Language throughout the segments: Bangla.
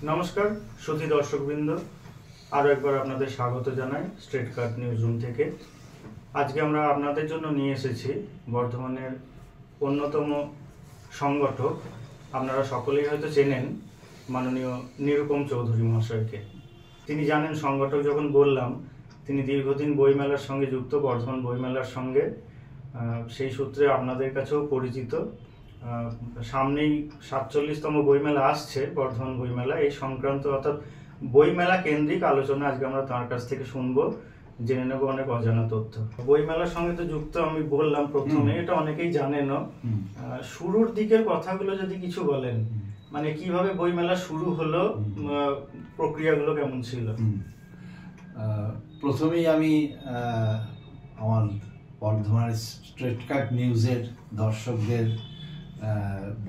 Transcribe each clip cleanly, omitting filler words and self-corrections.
নমস্কার সুধী দর্শকবৃন্দ, আরও একবার আপনাদের স্বাগত জানাই স্ট্রেট কাট নিউজ রুম থেকে। আজকে আমরা আপনাদের জন্য নিয়ে এসেছি বর্ধমানের অন্যতম সংগঠক, আপনারা সকলেই হয়তো চেনেন মাননীয় নিরুপম চৌধুরী মহাশয়কে। তিনি জানেন সংগঠক যখন বললাম, তিনি দীর্ঘদিন বইমেলার সঙ্গে যুক্ত, বর্ধমান বইমেলার সঙ্গে, সেই সূত্রে আপনাদের কাছেও পরিচিত। সামনেই 47তম বইমেলা আসছে, বর্ধমান বইমেলা। এই সংক্রান্ত অর্থাৎ বইমেলা কেন্দ্রিক আলোচনা আজকে আমরা তার কাছ থেকে শুনবো, জেনে নেবো অনেক অজানা তথ্য। বইমেলার সঙ্গে তো যুক্ত আমি বললাম প্রথমে, এটা অনেকেই জানেনও। শুরুর দিকের কথাগুলো যদি কিছু বলেন, মানে কিভাবে বইমেলা শুরু হলো, প্রক্রিয়াগুলো কেমন ছিল? প্রথমেই আমি আমার বর্ধমানের স্ট্রেট কাট নিউজের দর্শকদের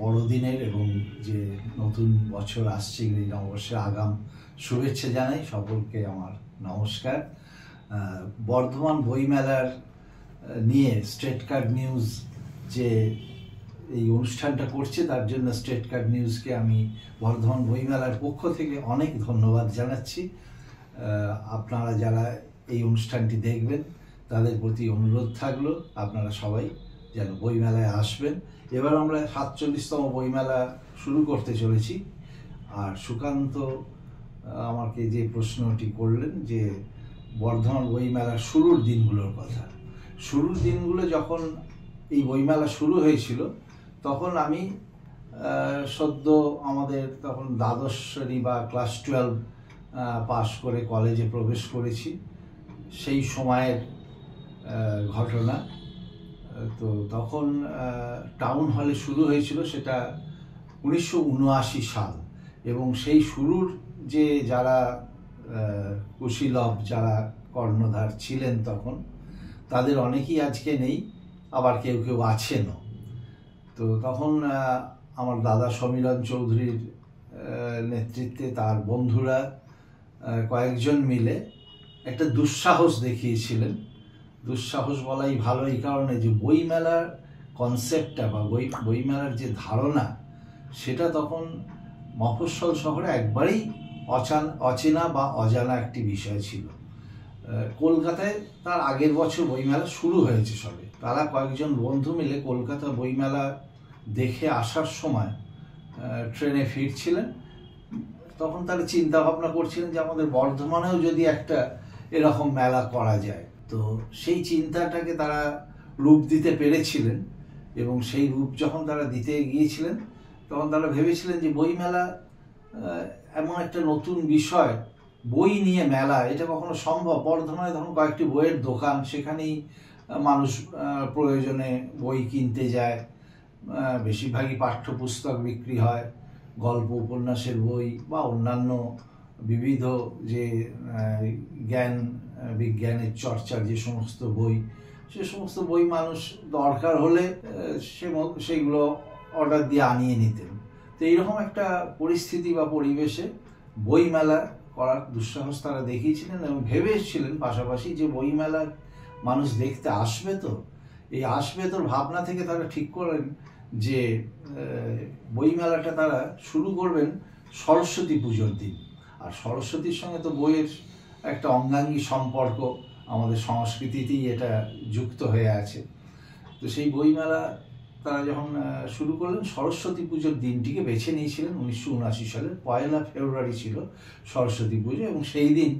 বড়দিনের এবং যে নতুন বছর আসছে ইংরেজি নববর্ষের আগাম শুভেচ্ছা জানাই সকলকে। আমার নমস্কার। বর্ধমান বইমেলার নিয়ে স্ট্রেট কাট নিউজ যে এই অনুষ্ঠানটা করছে, তার জন্য স্ট্রেট কাট নিউজকে আমি বর্ধমান বইমেলার পক্ষ থেকে অনেক ধন্যবাদ জানাচ্ছি। আপনারা যারা এই অনুষ্ঠানটি দেখবেন তাদের প্রতি অনুরোধ থাকলো আপনারা সবাই যেন বইমেলায় আসবেন। এবার আমরা 47তম বইমেলা শুরু করতে চলেছি। আর সুকান্ত আমাকে যে প্রশ্নটি করলেন যে বর্ধমান বইমেলার শুরুর দিনগুলোর কথা, শুরুর দিনগুলো যখন এই বইমেলা শুরু হয়েছিল তখন আমি সদ্য আমাদের তখন দ্বাদশ শ্রেণী বা ক্লাস 12 পাশ করে কলেজে প্রবেশ করেছি, সেই সময়ের ঘটনা। তো তখন টাউন হলে শুরু হয়েছিল, সেটা 1979 সাল। এবং সেই শুরুর যে যারা কুশীলব, যারা কর্ণধার ছিলেন তখন, তাদের অনেকেই আজকে নেই, আবার কেউ কেউ আছেনও। তো তখন আমার দাদা সমীরণ চৌধুরীর নেতৃত্বে তার বন্ধুরা কয়েকজন মিলে একটা দুঃসাহস দেখিয়েছিলেন। দুঃসাহস বলাই ভালো এই কারণে যে বইমেলার কনসেপ্টটা বা বইমেলার যে ধারণা, সেটা তখন মফস্বল শহরে একবারেই অচেনা বা অজানা একটি বিষয় ছিল। কলকাতায় তার আগের বছর বইমেলা শুরু হয়েছে সবে। তারা কয়েকজন বন্ধু মিলে কলকাতা বইমেলা দেখে আসার সময় ট্রেনে ফিরছিলেন। তখন তারা চিন্তা ভাবনা করছিলেন যে আমাদের বর্ধমানেও যদি একটা এরকম মেলা করা যায়। তো সেই চিন্তাটাকে তারা রূপ দিতে পেরেছিলেন, এবং সেই রূপ যখন তারা দিতে গিয়েছিলেন তখন তারা ভেবেছিলেন যে বইমেলা এমন একটা নতুন বিষয়, বই নিয়ে মেলা, এটা কখনো সম্ভব? বর্ধমানে তখন কয়েকটি বইয়ের দোকান, সেখানেই মানুষ প্রয়োজনে বই কিনতে যায়, বেশিরভাগই পাঠ্যপুস্তক বিক্রি হয়, গল্প উপন্যাসের বই বা অন্যান্য বিবিধ যে জ্ঞান বিজ্ঞানের চর্চার যে সমস্ত বই, সে সমস্ত বই মানুষ দরকার হলে সেইগুলো অর্ডার দিয়ে আনিয়ে নিতেন। তো এইরকম একটা পরিস্থিতি বা পরিবেশে বইমেলা করার দুঃসাহস তারা দেখিয়েছিলেন এবং ভেবেছিলেন পাশাপাশি যে বইমেলা মানুষ দেখতে আসবে। তো এই আসবে তোর ভাবনা থেকে তারা ঠিক করেন যে বইমেলাটা তারা শুরু করবেন সরস্বতী পুজোর দিন। আর সরস্বতীর সঙ্গে তো বইয়ের একটা অঙ্গাঙ্গী সম্পর্ক, আমাদের সংস্কৃতিতেই এটা যুক্ত হয়ে আছে। তো সেই বইমেলা তারা যখন শুরু করলেন, সরস্বতী পুজোর দিনটিকে বেছে নিয়েছিলেন। 1979 সালের 1 ফেব্রুয়ারি ছিল সরস্বতী পুজো, এবং সেই দিন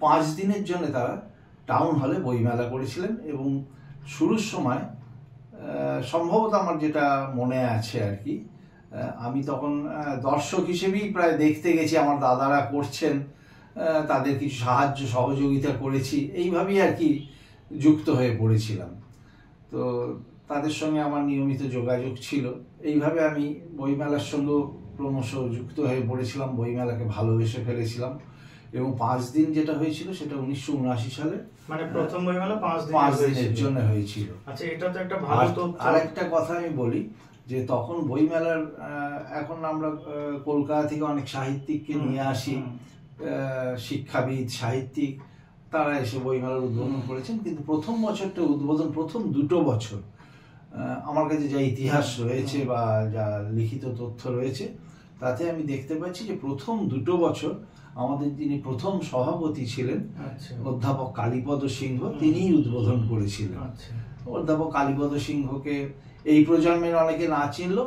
5 দিনের জন্য তারা টাউন হলে বইমেলা করেছিলেন। এবং শুরুর সময় সম্ভবত আমার যেটা মনে আছে আর কি, আমি তখন দর্শক হিসেবেই প্রায় দেখতে গেছি, আমার দাদারা করছেন, তাদের কিছু সাহায্য সহযোগিতা করেছি, এইভাবেই আর কি যুক্ত হয়ে পড়েছিলাম। তো তাদের সঙ্গে আমার নিয়মিত যোগাযোগ ছিল। এইভাবে আমি বইমেলার সঙ্গে ক্রমশ যুক্ত হয়ে পড়েছিলাম, বইমেলাকে ভালোবেসে ফেলেছিলাম। এবং 5 দিন যেটা হয়েছিল সেটা 1979 সালে, মানে প্রথম বইমেলা 5 দিনের জন্য হয়েছিল। আচ্ছা, এটা তো একটা ভালো তথ্য। আর একটা কথা আমি বলি যে তখন বইমেলার, এখন আমরা কলকাতা থেকে অনেক সাহিত্যিককে নিয়ে আসি, শিক্ষাবিদ, সাহিত্যিক, তারা এসে বইমেলার উদ্বোধন করেছেন। কিন্তু প্রথম বছরটা উদ্বোধন, প্রথম 2 বছর আমার কাছে যা ইতিহাস রয়েছে বা যা লিখিত তথ্য রয়েছে তাতে আমি দেখতে পাচ্ছি যে প্রথম 2 বছর আমাদের যিনি প্রথম সভাপতি ছিলেন অধ্যাপক কালীপদ সিংহ, তিনিই উদ্বোধন করেছিলেন। অধ্যাপক কালীপদ সিংহকে এই প্রজন্মের অনেকে না চিনলেও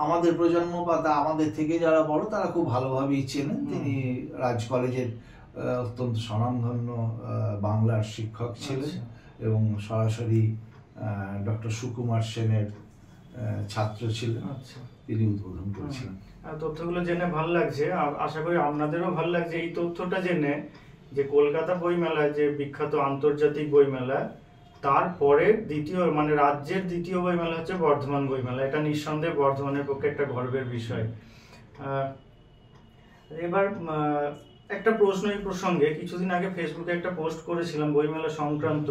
আমাদের প্রজন্ম বা আমাদের থেকে যারা বড় তারা খুব ভালোভাবেই চেনেন। তিনি রাজ কলেজের অত্যন্ত স্বনামধন্য বাংলার শিক্ষক ছিলেন এবং সরাসরি ডক্টর সুকুমার সেনের ছাত্র ছিলেন। তিনি উদ্বোধন করেছিলেন। তথ্যগুলো জেনে ভালো লাগছে, আশা করি আপনাদেরও ভালো লাগছে এই তথ্যটা জেনে যে কলকাতা বইমেলা যে বিখ্যাত আন্তর্জাতিক বইমেলা, তারপরে দ্বিতীয় মানে রাজ্যের দ্বিতীয় বইমেলা হচ্ছে বর্ধমান বইমেলা। এটা নিঃসন্দেহে বর্ধমানের পক্ষে একটা গর্বের বিষয়। এবার একটা প্রশ্ন এই প্রসঙ্গে, কিছুদিন আগে ফেসবুকে একটা পোস্ট করেছিলাম বইমেলা সংক্রান্ত।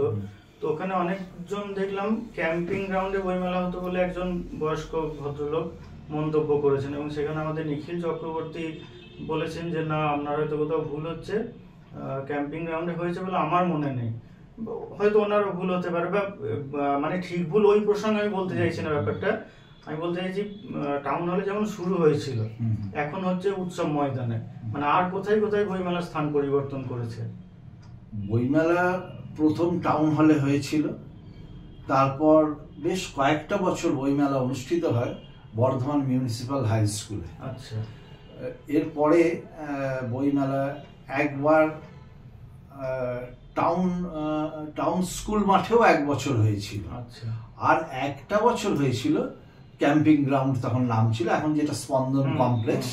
তো ওখানে অনেকজন দেখলাম ক্যাম্পিং গ্রাউন্ডে বইমেলা হতো বলে একজন বয়স্ক ভদ্রলোক মন্তব্য করেছেন, এবং সেখানে আমাদের নিখিল চক্রবর্তী বলেছেন যে না, আপনার হয়তো কোথাও ভুল হচ্ছে, ক্যাম্পিং গ্রাউন্ডে হয়েছে বলে আমার মনে নেই। হয়তো ওনারও ভুল হতে পারে, বা মানে ঠিক ভুল ওই প্রসঙ্গে আমি বলতে চাইছি না। ব্যাপারটা আমি বলতে চাইছি টাউন হলে যেমন শুরু হয়েছিল, এখন হচ্ছে উৎসব ময়দানে, মানে আর কোথায় কোথায় বইমেলা স্থান পরিবর্তন করেছে? বইমেলা প্রথম টাউন হলে হয়েছিল, তারপর বেশ কয়েকটা বছর বইমেলা অনুষ্ঠিত হয় বর্ধমান মিউনিসিপ্যাল হাই স্কুলে। আচ্ছা, এরপরে বইমেলা একবার টাউন স্কুল মাঠেও 1 বছর হয়েছিল। আচ্ছা, আর একটা বছর হয়েছিল ক্যাম্পিং গ্রাউন্ড, তখন নাম ছিল, এখন যেটা স্পন্দন কমপ্লেক্স,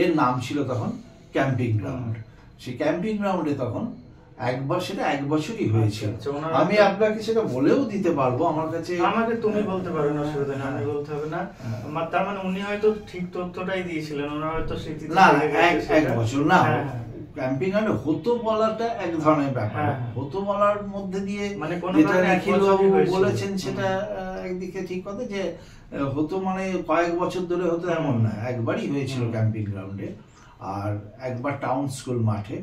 এর নাম ছিল তখন ক্যাম্পিং গ্রাউন্ড। সেই ক্যাম্পিং গ্রাউন্ডে তখন একবার, সেটা 1 বছরই হয়েছিল। আমি আপনাকে সেটা বলেও দিতে পারবো, আমার কাছে। আমাকে তুমি বলতে পারো না, অসুবিধা নেই, আমি বলতে হবে না। তার মানে উনি হয়তো ঠিক তথ্যটাই দিয়েছিলেন, ওনার হয়তো স্মৃতি না, 1 বছর না। ক্যাম্পিং গ্রাউন্ডে হতো বলাটা এক ধরনের ব্যাপার, হতো বলার মধ্যে দিয়ে যেটা নিখিলবাবু বলেছেন সেটা একদিকে ঠিক কথা, যে হতো মানে কয়েক বছর ধরে হতো এমন না, একবারই হয়েছিল ক্যাম্পিং গ্রাউন্ডে। আর একবার টাউন স্কুল মাঠে,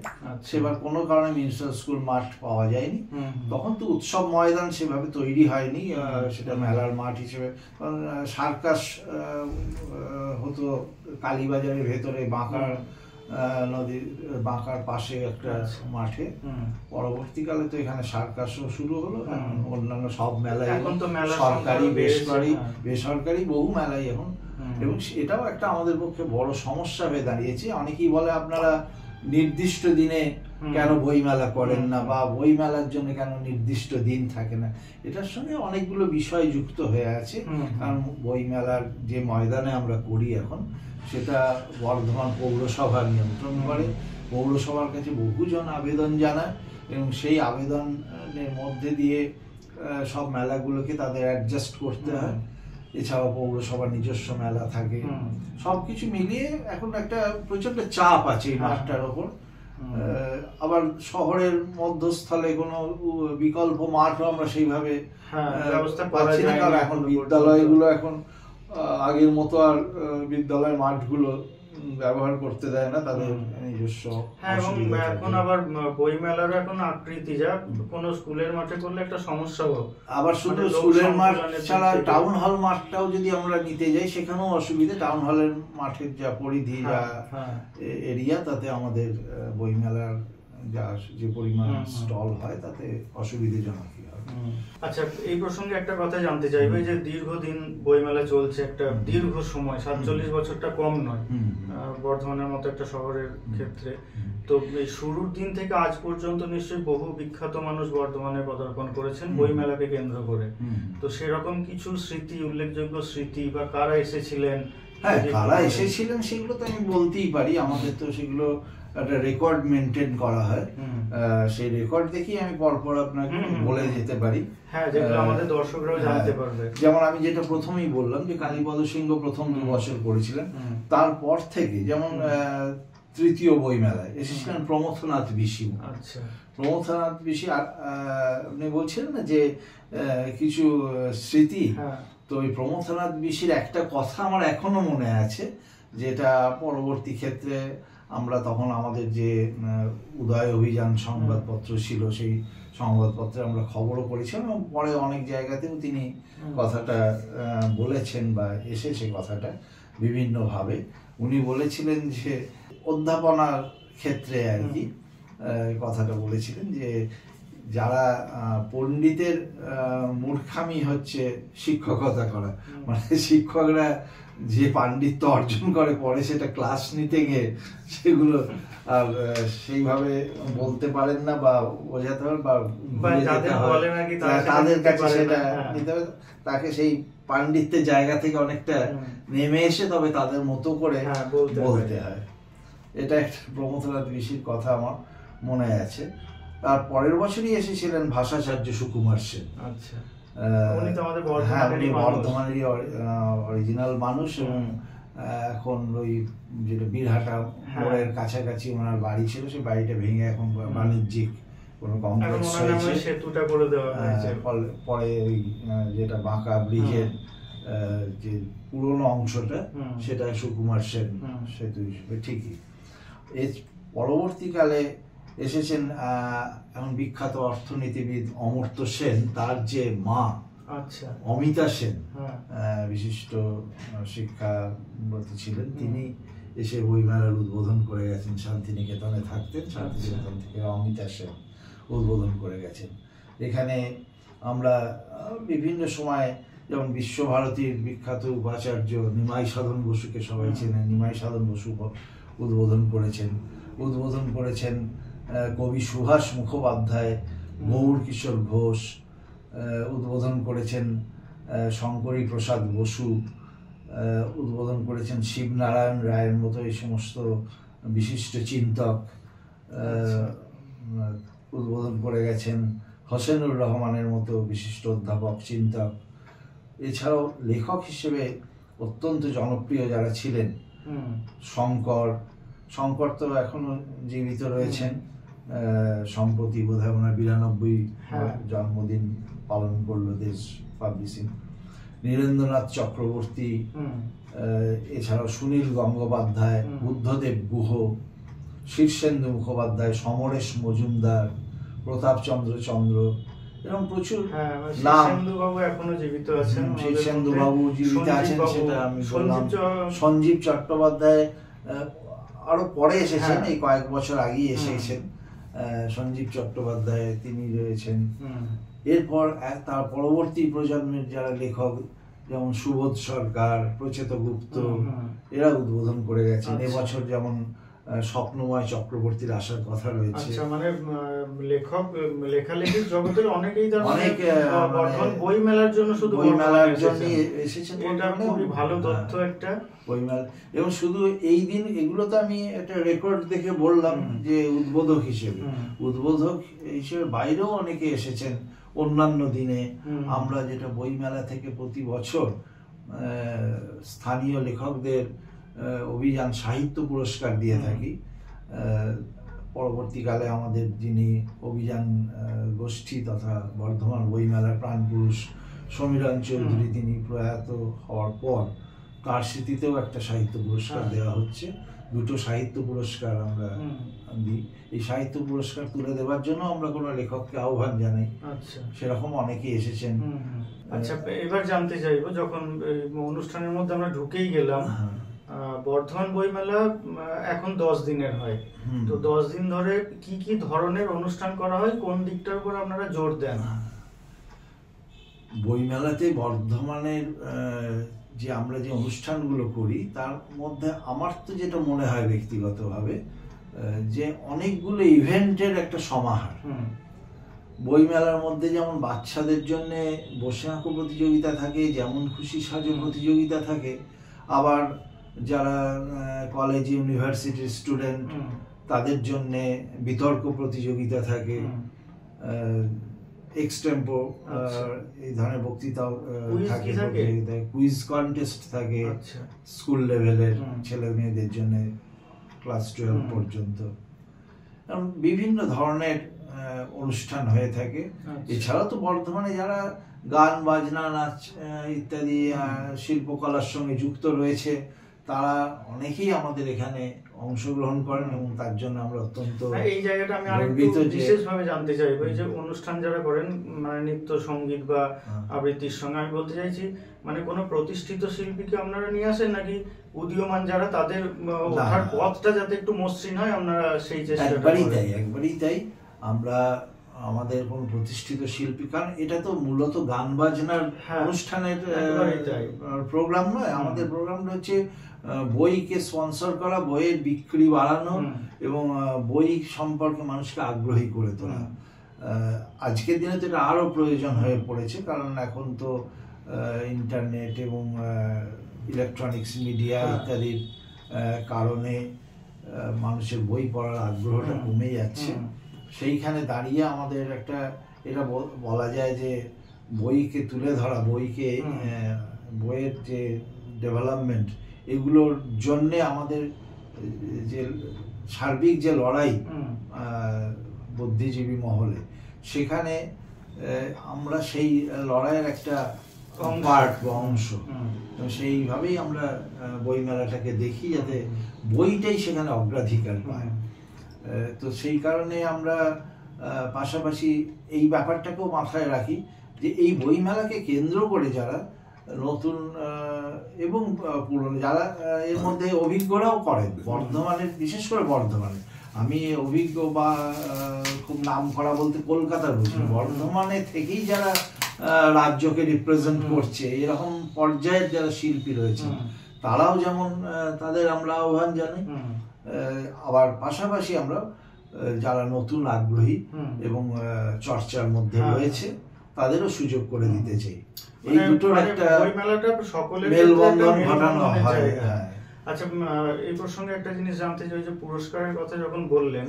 সেবার কোনো কারণে মিউনিসিপ্যাল স্কুল মাঠ পাওয়া যায়নি। তখন তো উৎসব ময়দান সেভাবে তৈরি হয়নি, সেটা মেলার মাঠ হিসেবে। সার্কাস হতো কালীবাজারের ভেতরে বাঁকার নদীর বাঁকার পাশে একটা মাঠে। পরবর্তীকালে তো এখানে সার্কাসও শুরু হলো, অন্যান্য সব মেলাই, সরকারি বেসরকারি বহু মেলাই এখন। এবং এটাও একটা আমাদের পক্ষে বড় সমস্যা হয়ে দাঁড়িয়েছে। অনেকেই বলে আপনারা নির্দিষ্ট দিনে কেন বই মেলা করেন না, বা বই মেলার জন্য কেন নির্দিষ্ট দিন থাকে না। এটার সঙ্গে অনেকগুলো বিষয় যুক্ত হয়ে আছে। কারণ বই মেলার যে ময়দানে আমরা করি এখন, সেটা বর্ধমান পৌরসভা নিয়ন্ত্রণ করে। পৌরসভার কাছে বহুজন আবেদন জানায়, এবং সেই আবেদনের মধ্যে দিয়ে সব মেলাগুলোকে তাদের অ্যাডজাস্ট করতে হয়। এছাড়াও পৌরসভার নিজস্ব মেলা থাকে, সবকিছু মিলিয়ে এখন একটা প্রচন্ড চাপ আছে এই মাঠটার ওপর। আবার শহরের মধ্যস্থলে কোনো বিকল্প মাঠও আমরা সেইভাবে ব্যবস্থা পাচ্ছি না, কারণ এখন বিদ্যালয়গুলো এখন আগের মতো আর বিদ্যালয়ের মাঠগুলো ব্যবহার করতে দেয় না, তাদের নিজস্ব। এবং এখন আবার বই মেলারও এখন আকৃতি, যা কোনো স্কুলের মাঠে করলে একটা সমস্যা হবে। আবার শুধু স্কুলের মাঠ ছাড়া টাউন হল মাঠটাও যদি আমরা নিতে যাই, সেখানেও অসুবিধা। টাউন হলের মাঠের যা পরিধি, যা এরিয়া, তাতে আমাদের বই মেলার যে পরিমাণ স্টল হয় তাতে অসুবিধাজনক। আচ্ছা, এই প্রসঙ্গে একটা কথা জানতে চাইবো, যে দীর্ঘদিন বইমেলা চলছে, একটা দীর্ঘ সময়, 47 বছরটা কম নয় বর্ধমানের মতো একটা শহরের ক্ষেত্রে। তো এই শুরুর দিন থেকে আজ পর্যন্ত নিশ্চয়ই বহু বিখ্যাত মানুষ বর্ধমানে পদার্পণ করেছেন বইমেলাকে কেন্দ্র করে। তো সেরকম কিছু স্মৃতি, উল্লেখযোগ্য স্মৃতি, বা কারা এসেছিলেন? হ্যাঁ, কারা এসেছিলেন সেগুলো তো আমি বলতেই পারি। আমাদের তো সেগুলো একটা রেকর্ড মেনটেন করা হয়, সেই রেকর্ড দেখি আমি পরপর আপনাকে বলে যেতে পারি। হ্যাঁ, যেগুলো আমাদের দর্শকরাও জানতে পারবে। যেমন আমি যেটা প্রথমেই বললাম যে কালীপদ সিংহ প্রথম 2 বছর করেছিলেন, তারপর থেকে যেমন তৃতীয় বই মেলায় এসেছিলেন প্রমথনাথ বিশি। আচ্ছা, প্রমথনাথ বিশি। আর আপনি বলছিলেন না যে কিছু স্মৃতি, তো ওই প্রমথনাথ বিশির একটা কথা আমার এখনো মনে আছে, যেটা পরবর্তী ক্ষেত্রে আমরা তখন আমাদের যে উদয় অভিযান সংবাদপত্র ছিল, সেই সংবাদপত্রে আমরা খবরও করেছিলাম এবং পরে অনেক জায়গাতেও তিনি কথাটা বলেছেন বা এসেছে কথাটা বিভিন্নভাবে। উনি বলেছিলেন যে অধ্যাপনার ক্ষেত্রে আর কি কথাটা বলেছিলেন যে যারা পণ্ডিতের মূর্খামি হচ্ছে শিক্ষকতা করা, মানে শিক্ষকরা যে পাণ্ডিত্য অর্জন করে পরে সেটা ক্লাস নিতে গিয়ে সেগুলো আর সেইভাবে বলতে পারেন না বা বোঝাতে পারেন বা তাদের কাছে সেটা নিতে হবে, তাকে সেই পাণ্ডিত্যের জায়গা থেকে অনেকটা নেমে এসে তবে তাদের মতো করে বলতে হয়। এটা একটা প্রমথনাথ ঋষির কথা আমার মনে আছে। তার পরের বছরই এসেছিলেন ভাষাচার্য সুকুমার সেন। আচ্ছা, হ্যাঁ, উনি বর্ধমানেরই অরিজিনাল মানুষ এবং এখন ওই যেটা বীরহাটা মোড়ের কাছাকাছি ওনার বাড়ি ছিল, সেই বাড়িটা ভেঙে এখন বাণিজ্যিক কোনো কমপ্লেক্স হয়েছে। সেতুটা করে দেওয়া হয়েছে। পরে ওই যেটা বাঁকা ব্রিজের যে পুরোনো অংশটা সেটা সুকুমার সেন সেতু হিসেবে ঠিকই। এর পরবর্তীকালে এসেছেন এমন বিখ্যাত অর্থনীতিবিদ অমর্ত্য সেন, তার যে মা অমিতা সেন বিশিষ্ট শিক্ষাব্রতী ছিলেন, তিনি এসে বইমেলার উদ্বোধন করে গেছেন। শান্তিনিকেতনে থাকতেন, শান্তিনিকেতন থেকে অমিতা সেন উদ্বোধন করে গেছেন। এখানে আমরা বিভিন্ন সময় যেমন বিশ্বভারতীর বিখ্যাত উপাচার্য নিমাই সাধন বসুকে সবাই চেনেন, নিমাই সাধন বসু উদ্বোধন করেছেন কবি সুভাষ মুখোপাধ্যায়, গৌর কিশোর ঘোষ উদ্বোধন করেছেন, শঙ্করী প্রসাদ বসু উদ্বোধন করেছেন, শিবনারায়ণ রায়ের মতো এই সমস্ত বিশিষ্ট চিন্তক উদ্বোধন করে গেছেন, হোসেনুর রহমানের মতো বিশিষ্ট অধ্যাপক চিন্তক। এছাড়াও লেখক হিসেবে অত্যন্ত জনপ্রিয় যারা ছিলেন, শঙ্কর তো এখনো জীবিত রয়েছেন, সম্প্রতি বোধহয় ওনার 92 জন্মদিন পালন করলো দেশ পাবলিশিং। নীরেন্দ্রনাথ চক্রবর্তী, এছাড়াও সুনীল গঙ্গোপাধ্যায়, বুদ্ধদেব গুহ, শীর্ষেন্দু মুখোপাধ্যায়, সমরেশ মজুমদার, প্রতাপচন্দ্র চন্দ্র, এরকম প্রচুর নাম। এখনো জীবিত আছেন, শীর্ষেন্দু বাবু জীবিত আছেন সেটা আমি বললাম। সঞ্জীব চট্টোপাধ্যায় আরো পরে এসেছেন, এই কয়েক বছর আগেই এসেছেন সঞ্জীব চট্টোপাধ্যায়, তিনি রয়েছেন। এরপর তার পরবর্তী প্রজন্মের যারা লেখক যেমন সুবোধ সরকার, প্রচেত গুপ্ত, এরা উদ্বোধন করে গেছেন। এবছর যেমন স্বপ্নময় চক্রবর্তীর আসার কথা রয়েছে। মানে লেখক লেখালেখির জগতের অনেকেই বই মেলার জন্য শুধু বই মেলার জন্য এসেছেন। এটা খুবই ভালো তথ্য একটা বইমেলা। এবং শুধু এই দিন এগুলো তো আমি একটা রেকর্ড দেখে বললাম যে উদ্বোধক হিসেবে বাইরেও অনেকে এসেছেন অন্যান্য দিনে। আমরা যেটা বইমেলা থেকে প্রতি বছর স্থানীয় লেখকদের অভিযান সাহিত্য পুরস্কার দিয়ে থাকি। পরবর্তীকালে আমাদের যিনি অভিযান গোষ্ঠী তথা বর্ধমান বইমেলার প্রাণপুরুষ সমীরণ চৌধুরী, তিনি প্রয়াত হওয়ার পর তার স্মৃতিতেও একটা সাহিত্য পুরস্কার দেওয়া হচ্ছে। 2টো সাহিত্য পুরস্কার আমরা দিই। এই সাহিত্য পুরস্কার তুলে দেওয়ার জন্য আমরা কোনো লেখককে আহ্বান জানাই। সেরকম অনেকেই এসেছেন। আচ্ছা, এবার জানতে চাইবো, যখন অনুষ্ঠানের মধ্যে আমরা ঢুকেই গেলাম, বর্ধমান বইমেলা এখন 10 দিনের হয়, তো 10 দিন ধরে কি কি ধরনের অনুষ্ঠান করা হয়, কোন দিকটার উপর আপনারা জোর দেন? বইমেলাতে বর্ধমানের যে আমরা যে অনুষ্ঠানগুলো করি তার মধ্যে আমার তো যেটা মনে হয় ব্যক্তিগতভাবে যে অনেকগুলো ইভেন্টের একটা সমাহার। বইমেলার মধ্যে যেমন বাচ্চাদের জন্য বসে আঁকো প্রতিযোগিতা থাকে, যেমন খুশি সাজো প্রতিযোগিতা থাকে, আবার যারা কলেজ ইউনিভার্সিটির স্টুডেন্ট তাদের জন্য বিতর্ক প্রতিযোগিতা থাকে, এক্সটেম্পো এই ধরনের বক্তৃতাও থাকে, কুইজ কন্টেস্ট থাকে স্কুল লেভেলের ছেলে মেয়েদের জন্য ক্লাস 12 পর্যন্ত। বিভিন্ন ধরনের অনুষ্ঠান হয়ে থাকে। এছাড়াও তো বর্ধমানে যারা গান বাজনা নাচ ইত্যাদি শিল্পকলার সঙ্গে যুক্ত রয়েছে তারা অনেকেই আমাদের এখানে অংশগ্রহণ করেন এবং তার জন্য আমরা অত্যন্ত এই জায়গাটা আমি আরেকটু গর্বিত যে বিশেষভাবে জানতে চাইবো, এই যে অনুষ্ঠান যারা করেন মানে নৃত্য সঙ্গীত বা আবৃত্তির সঙ্গে, আমি বলতে চাইছি মানে কোনো প্রতিষ্ঠিত শিল্পীকে আপনারা নিয়ে আসেন নাকি উদীয়মান যারা তাদের ওঠার পথটা যাতে একটু মসৃণ হয় আপনারা সেই চেষ্টা একবারই তাই আমরা আমাদের কোনো প্রতিষ্ঠিত শিল্পী, কারণ এটা তো মূলত গান বাজনার অনুষ্ঠানের প্রোগ্রাম নয়। আমাদের প্রোগ্রামটা হচ্ছে বইকে স্পন্সর করা, বইয়ের বিক্রি বাড়ানো এবং বই সম্পর্কে মানুষকে আগ্রহী করে তোলা। আজকের দিনে তো এটা আরও প্রয়োজন হয়ে পড়েছে, কারণ এখন তো ইন্টারনেট এবং ইলেকট্রনিক্স মিডিয়া ইত্যাদির কারণে মানুষের বই পড়ার আগ্রহটা কমে যাচ্ছে। সেইখানে দাঁড়িয়ে আমাদের একটা এটা বলা যায় যে বইকে তুলে ধরা, বইয়ের যে ডেভেলপমেন্ট, এগুলোর জন্যে আমাদের যে সার্বিক যে লড়াই বুদ্ধিজীবী মহলে, সেখানে আমরা সেই লড়াইয়ের একটা পার্ট বা অংশ। সেইভাবেই আমরা বইমেলাটাকে দেখি যাতে বইটাই সেখানে অগ্রাধিকার পায়। তো সেই কারণে আমরা পাশাপাশি এই ব্যাপারটাকেও মাথায় রাখি যে এই বইমেলাকে কেন্দ্র করে যারা নতুন এবং পুরনো যারা এর মধ্যে অভিজ্ঞরাও করেন, বর্ধমানের, বিশেষ করে বর্ধমানে, আমি অভিজ্ঞ বা খুব নাম করা বলতে কলকাতার বুঝি, বর্ধমানে থেকেই যারা রাজ্যকে রিপ্রেজেন্ট করছে এরকম পর্যায়ের যারা শিল্পী রয়েছে তারাও যেমন তাদের আমরা আহ্বান জানাই, আবার পাশাপাশি আমরা যারা নতুন আগ্রহী এবং চর্চার মধ্যে রয়েছে তাদেরও সুযোগ করে দিতে চাই। এই দুটোর একটা মেলবন্ধন ঘটানো হয়। আচ্ছা, এই প্রসঙ্গে একটা জিনিস জানতে চাই, যে পুরস্কারের কথা যখন বললেন,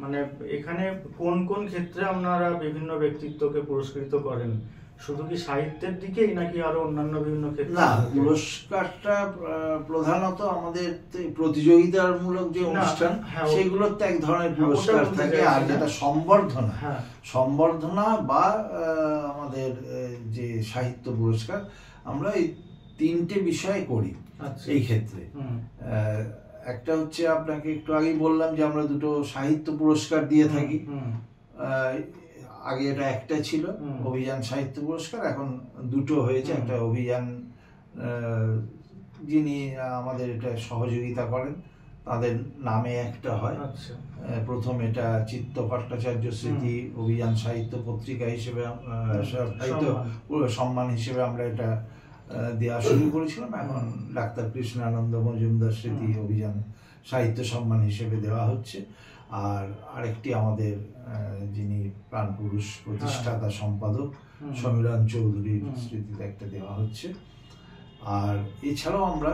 মানে এখানে কোন কোন ক্ষেত্রে আপনারা বিভিন্ন ব্যক্তিত্বকে পুরস্কৃত করেন? শুধু কি সাহিত্যের দিকেই নাকি আরো অন্যান্য বিভিন্ন ক্ষেত্রে? না, পুরস্কারটা প্রধানত আমাদের প্রতিযোগিতামূলক যে অনুষ্ঠান সেগুলোতে এক ধরনের পুরস্কার থাকে, আর যেটা সম্বর্ধনা বা আমাদের যে সাহিত্য পুরস্কার, আমরা এই তিনটে বিষয় করি এই ক্ষেত্রে। একটা হচ্ছে আপনাকে একটু আগেই বললাম যে আমরা দুটো সাহিত্য পুরস্কার দিয়ে থাকি। আগে এটা একটা ছিল, অভিযান সাহিত্য পুরস্কার, এখন দুটো হয়েছে। একটা অভিযান যিনি আমাদের এটা সহযোগিতা করেন তাদের নামে একটা হয়। প্রথম এটা চিত্ত ভট্টাচার্য স্মৃতি অভিযান সাহিত্য পত্রিকা হিসেবে সাহিত্য সম্মান হিসেবে আমরা এটা দেওয়া শুরু করেছিলাম। এখন ডাক্তার কৃষ্ণানন্দ মজুমদার স্মৃতি অভিযান সাহিত্য সম্মান হিসেবে দেওয়া হচ্ছে। আর আরেকটি আমাদের যিনি প্রাণপুরুষ প্রতিষ্ঠাতা সম্পাদক সমীরণ চৌধুরীর স্মৃতিতে একটা দেওয়া হচ্ছে। আর এছাড়াও আমরা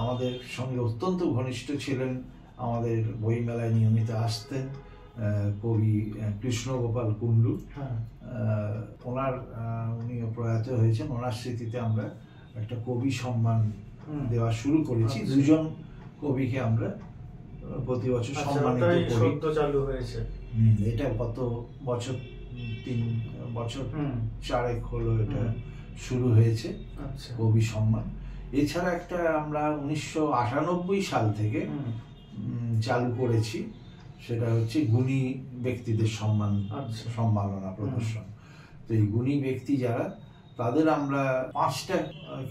আমাদের সঙ্গে অত্যন্ত ঘনিষ্ঠ ছিলেন, আমাদের বইমেলায় নিয়মিত আসতেন কবি কৃষ্ণগোপাল কুণ্ডু। উনিও প্রয়াত হয়েছেন, ওনার স্মৃতিতে আমরা একটা কবি সম্মান দেওয়া শুরু করেছি। দুজন কবিকে আমরা প্রতি বছর সম্মানিত করি। চালু হয়েছে এটা গত বছর 3 বছর 4 হলো এটা শুরু হয়েছে কবি সম্মান। এছাড়া একটা আমরা 1998 সাল থেকে চালু করেছি, সেটা হচ্ছে গুণী ব্যক্তিদের সম্মাননা প্রদর্শন। তো এই গুণী ব্যক্তি যারা, তাদের আমরা 5টা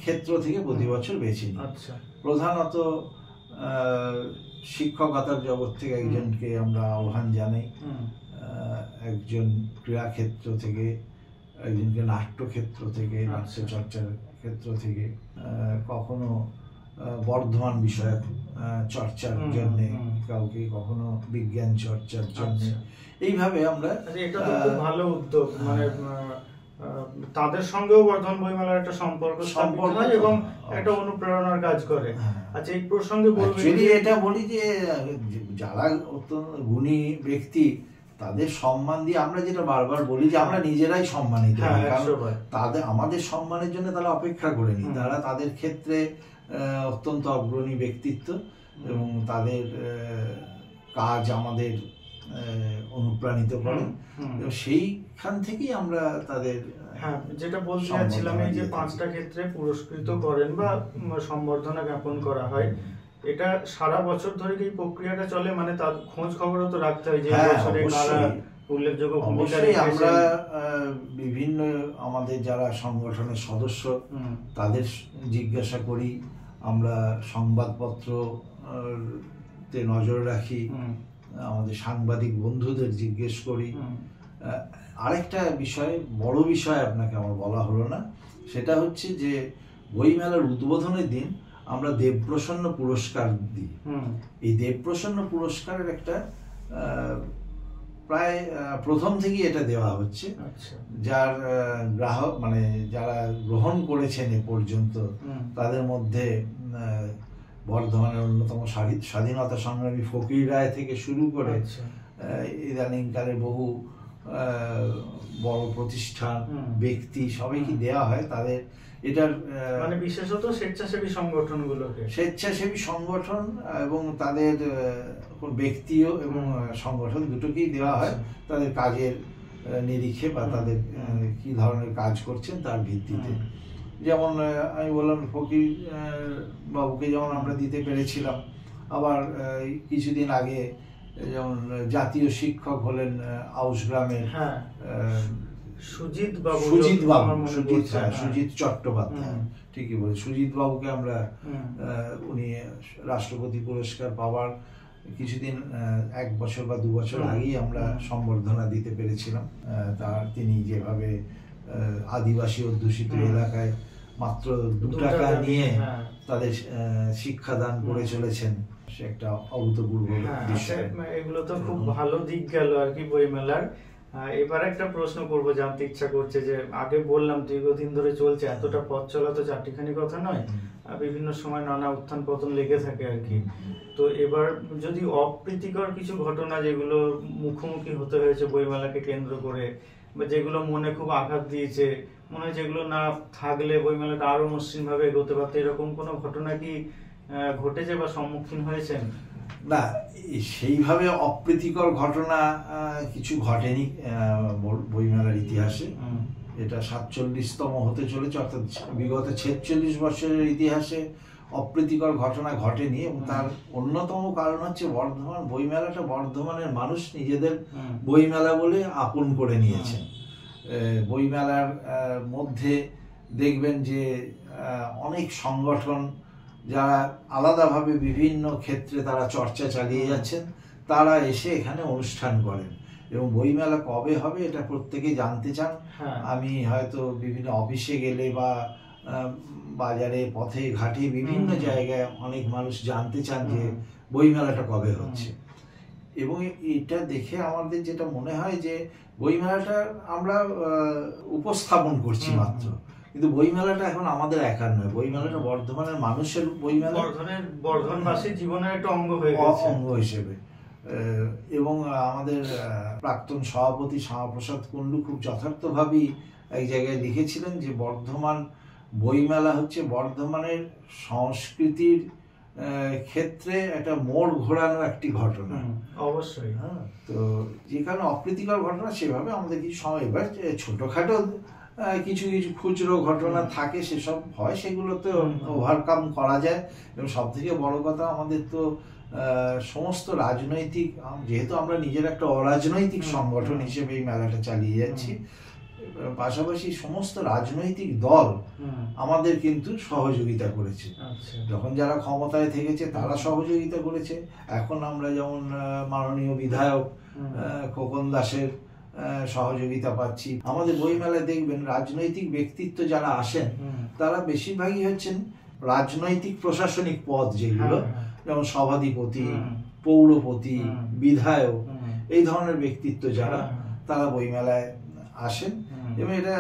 ক্ষেত্র থেকে প্রতি বছর বেছে নিই। প্রধানত শিক্ষকতার জগৎ থেকে একজনকে আমরা আহ্বান জানাই, একজন ক্রীড়া ক্ষেত্র থেকে, একজনকে নাট্যক্ষেত্র থেকে, নাট্য চর্চার ক্ষেত্র থেকে, কখনো বর্ধমান বিষয়ক চর্চার জন্য কাউকে, কখনো বিজ্ঞান চর্চার জন্য। এইভাবে আমরা, এটা তো খুব ভালো উদ্যোগ, মানে তাদের সঙ্গেও বর্ধমান বইমেলার একটা সম্পর্ক হয় এবং একটা অনুপ্রেরণার কাজ করে। আচ্ছা, এই প্রসঙ্গে এটা বলি যে যারা অত্যন্ত গুণী ব্যক্তি তাদের সম্মান দিয়ে আমরা যেটা বারবার বলি যে আমরা নিজেরাই সম্মানিত, তাদের আমাদের সম্মানের জন্য তারা অপেক্ষা করেনি। তারা তাদের ক্ষেত্রে অত্যন্ত অগ্রণী ব্যক্তিত্ব এবং তাদের কাজ আমাদের অনুপ্রাণিত করে। সেইখান থেকেই আমরা তাদের, যেটা বলতে চাচ্ছিলাম, এই যে 5টা ক্ষেত্রে পুরস্কৃত করেন বা সম্বর্ধনা জ্ঞাপন করা হয়, এটা সারা বছর ধরে কি প্রক্রিয়াটা চলে, মানে তার খোঁজ খবরও তো রাখতে হয় যে হ্যাঁ, বছরে কারা অবশ্যই। উল্লেখযোগ্য ভূমিকা অবশ্যই আমরা রেখেছেন। বিভিন্ন আমাদের যারা সংগঠনের সদস্য তাদের জিজ্ঞাসা করি, আমরা সংবাদপত্র তে নজর রাখি, আমাদের সাংবাদিক বন্ধুদের জিজ্ঞেস করি। আরেকটা বিষয়, বড় বিষয় আপনাকে আমার বলা হলো না, সেটা হচ্ছে যে বইমেলার উদ্বোধনের দিন আমরা দেবপ্রসন্ন পুরস্কার দিই। এই দেবপ্রসন্ন পুরস্কারের একটা প্রায় প্রথম থেকেই এটা দেওয়া হচ্ছে। যার গ্রাহক মানে যারা গ্রহণ করেছেন এ পর্যন্ত তাদের মধ্যে বর্ধমানের অন্যতম স্বাধীনতা সংগ্রামী ফকির রায় থেকে শুরু করে ইদানিংকালে বহু বড় প্রতিষ্ঠান, ব্যক্তি সবাইকে দেওয়া হয়। তাদের এটার মানে বিশেষত স্বেচ্ছাসেবী সংগঠনগুলোকে, স্বেচ্ছাসেবী সংগঠন এবং তাদের ব্যক্তিও এবং সংগঠন দুটোকেই দেওয়া হয় তাদের কাজের নিরিখে বা তাদের কি ধরনের কাজ করছেন তার ভিত্তিতে। যেমন আমি বললাম ফকির বাবুকে যেমন আমরা দিতে পেরেছিলাম, আবার কিছুদিন আগে যেমন জাতীয় শিক্ষক হলেন আউশ গ্রামের সুজিত চট্টোপাধ্যায়, ঠিকই বলে সুজিত বাবুকে আমরা উনি রাষ্ট্রপতি পুরস্কার পাওয়ার কিছুদিন 1 বছর বা 2 বছর আগেই আমরা সম্বর্ধনা দিতে পেরেছিলাম। তার তিনি যেভাবে আদিবাসী অধ্যুষিত এলাকায় মাত্র 2 টাকা নিয়ে তাদের শিক্ষাদান করে চলেছেন, সে একটা অভূতপূর্ব বিষয়। এগুলো তো খুব ভালো দিক গেল আর কি বইমেলার। এবার একটা প্রশ্ন করব, জানতে ইচ্ছা করছে যে আগে বললাম দীর্ঘদিন ধরে চলছে, এতটা পথ চলা তো চারটিখানি কথা নয়, বিভিন্ন সময় নানা উত্থান পতন লেগে থাকে আর কি। তো এবার যদি অপ্রীতিকর কিছু ঘটনা যেগুলো মুখোমুখি হতে হয়েছে বইমেলাকে কেন্দ্র করে, বা যেগুলো মনে খুব আঘাত দিয়েছে, মনে হয় যেগুলো না থাকলে বইমেলাটা আরো মসৃণ ভাবে এগোতে পারত, এরকম কোনো ঘটনা কি ঘটেছে বা সম্মুখীন হয়েছেন? না, সেইভাবে অপ্রীতিকর ঘটনা কিছু ঘটেনি বইমেলার ইতিহাসে। এটা 47তম হতে চলেছে, অর্থাৎ বিগত 46 বছরের ইতিহাসে অপ্রীতিকর ঘটনা ঘটেনি। এবং তার অন্যতম কারণ হচ্ছে বর্ধমান বইমেলাটা বর্ধমানের মানুষ নিজেদের বইমেলা বলে আপন করে নিয়েছেন। বইমেলার মধ্যে দেখবেন যে অনেক সংগঠন যারা আলাদাভাবে বিভিন্ন ক্ষেত্রে তারা চর্চা চালিয়ে যাচ্ছেন, তারা এসে এখানে অনুষ্ঠান করেন এবং বইমেলা কবে হবে এটা প্রত্যেকে জানতে চান। আমি হয়তো বিভিন্ন অফিসে গেলে বা বাজারে পথে ঘাটে বিভিন্ন জায়গায় অনেক মানুষ জানতে চান যে বইমেলাটা কবে হচ্ছে। এবং এটা দেখে আমাদের যেটা মনে হয় যে বইমেলাটা আমরা উপস্থাপন করছি মাত্র, কিন্তু বইমেলাটা এখন আমাদের একার নয়, বইমেলাটা বর্ধমানের মানুষের বইমেলা, বর্ধমানবাসীর জীবনের একটা অঙ্গ হিসেবে। এবং আমাদের প্রাক্তন সভাপতি শ্যামাপ্রসাদ কুণ্ডু খুব যথার্থভাবেই এক জায়গায় লিখেছিলেন যে বর্ধমান বইমেলা হচ্ছে বর্ধমানের সংস্কৃতির ক্ষেত্রে একটা মোড় ঘোরানো একটি ঘটনা। অবশ্যই। তো যেখানে অপ্রীতিকর ঘটনা সেভাবে আমাদের কিছু সময়, এবার ছোটখাটো কিছু কিছু খুচরো ঘটনা থাকে, সেসব হয়, সেগুলো তো ওভারকাম করা যায়। এবং সব থেকে বড় কথা, আমাদের তো সমস্ত রাজনৈতিক, যেহেতু আমরা নিজের একটা অরাজনৈতিক সংগঠন হিসেবে এই মেলাটা চালিয়ে যাচ্ছি, পাশাপাশি সমস্ত রাজনৈতিক দল আমাদের কিন্তু সহযোগিতা করেছে। যখন যারা ক্ষমতায় থেকেছে তারা সহযোগিতা করেছে। এখন আমরা যেমন মাননীয় বিধায়ক খোকন দাসের সহযোগিতা পাচ্ছি। আমাদের বইমেলায় দেখবেন রাজনৈতিক ব্যক্তিত্ব যারা আসেন তারা বেশিরভাগই হচ্ছেন রাজনৈতিক প্রশাসনিক পদ, যেগুলো যেমন সভাধিপতি, পৌরপতি, বিধায়ক, এই ধরনের ব্যক্তিত্ব যারা, তারা বইমেলায় আসেন এবং এটা